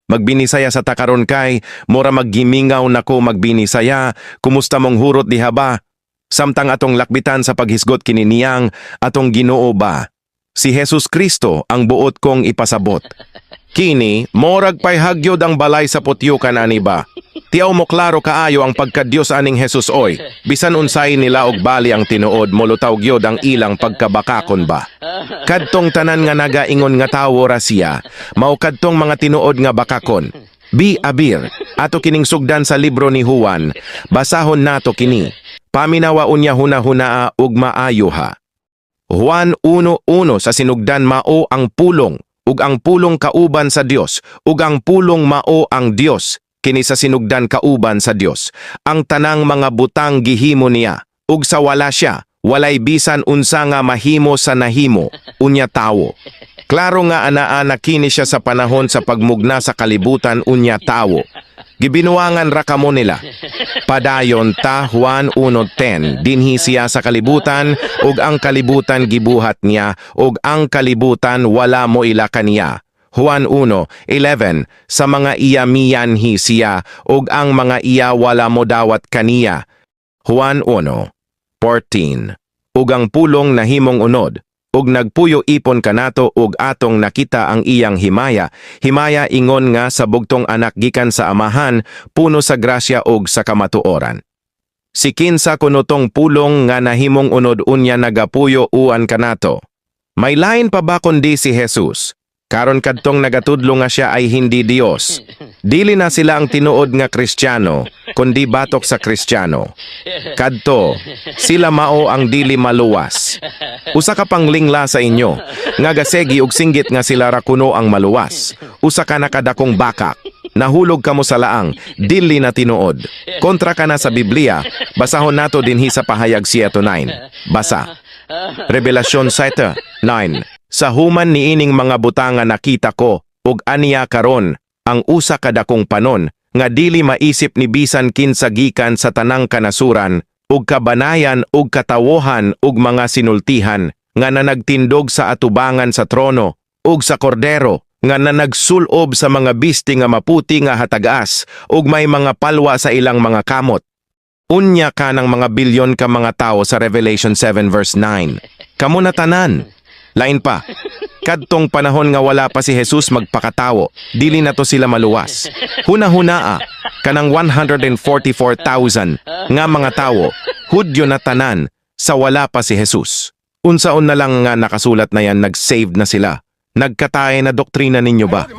Magbinisaya sa takaron kay, mora maggimingaw nako magbinisaya, kumusta mong hurot diha ba? Samtang atong lakbitan sa paghisgot kininiyang, atong Ginoo ba? Si Jesus Kristo ang buot kong ipasabot. Kini, morag pay hagyod ang balay sa putyo kanani ba? Tiyaw mo klaro kaayo ang pagkadyos aning Jesus oy. Bisan unsay nila og bali ang tinuod, molutaw gyud ang ilang pagkabakakon ba? Kadtong tanan nga nagaingon nga tawo ra siya, mao kadtong mga tinuod nga bakakon. Bi abir, ato kining sugdan sa libro ni Juan, basahon nato kini. Paminawaon niya hunahunaa ug maayo ha. Juan 1:1 sa sinugdan mao ang pulong, ug ang pulong kauban sa Dios, ug ang pulong mao ang Dios, kini sa sinugdan kauban sa Dios. Ang tanang mga butang gihimo niya, ug sa wala siya, walay bisan unsa nga mahimo sa nahimo, unya tawo. Klaro nga anaa kini siya sa panahon sa pagmugna sa kalibutan unya tawo. Gibinuangan ra kamo nila. Padayon ta Juan 1:10, dinhi siya sa kalibutan, ug ang kalibutan gibuhat niya, ug ang kalibutan wala mo ila kaniya. Juan 1:11, sa mga iya miyanhi siya, ug ang mga iya wala mo dawat kaniya. Juan 1:14, ug ang pulong nahimong unod, ug nagpuyo ipon kanato ug atong nakita ang iyang himaya. Himaya ingon nga sa bugtong anak gikan sa amahan, puno sa grasya ug sa kamatuoran. Si kinsa kuno tong pulong nga nahimong unod unya nagapuyo uan kanato. May lain pa ba kundi si Jesus? Karon kadtong nagatudlo nga siya ay hindi Dios. Dili na sila ang tinuod nga Kristiyano, kundi batok sa Kristiyano. Kadto, sila mao ang dili maluwas. Usa ka pang lingla sa inyo, nga gasegi og singgit nga sila ra kuno ang maluwas. Usa ka nakadakong bakak, nahulog kamo sa laang, dili na tinuod. Kontra ka na sa Biblia, basahon nato dinhi sa pahayag 7:9. Basa. Revelasyon 7:9. Sa human niining mga butanga nakita ko, ug aniya karon, ang usa ka dakong panon, nga dili maisip ni bisan kinsa gikan sa tanang kanasuran, ug kabanayan ug katawohan ug mga sinultihan, nga nanagtindog sa atubangan sa trono, ug sa kordero, nga nanagsulob sa mga bisti nga maputi nga hatagas, ug may mga palwa sa ilang mga kamot. Unya ka ng mga bilyon ka mga tao sa Revelation 7:9. Kamo na tanan. Lain pa, kadtong panahon nga wala pa si Jesus magpakatawo, dili na to sila maluwas. Hunahunaa, kanang 144,000 nga mga tawo, Hudyo na tanan, sa wala pa si Jesus. Unsaon na lang nga nakasulat na yan, nag-save na sila. Nagkatae na doktrina ninyo ba?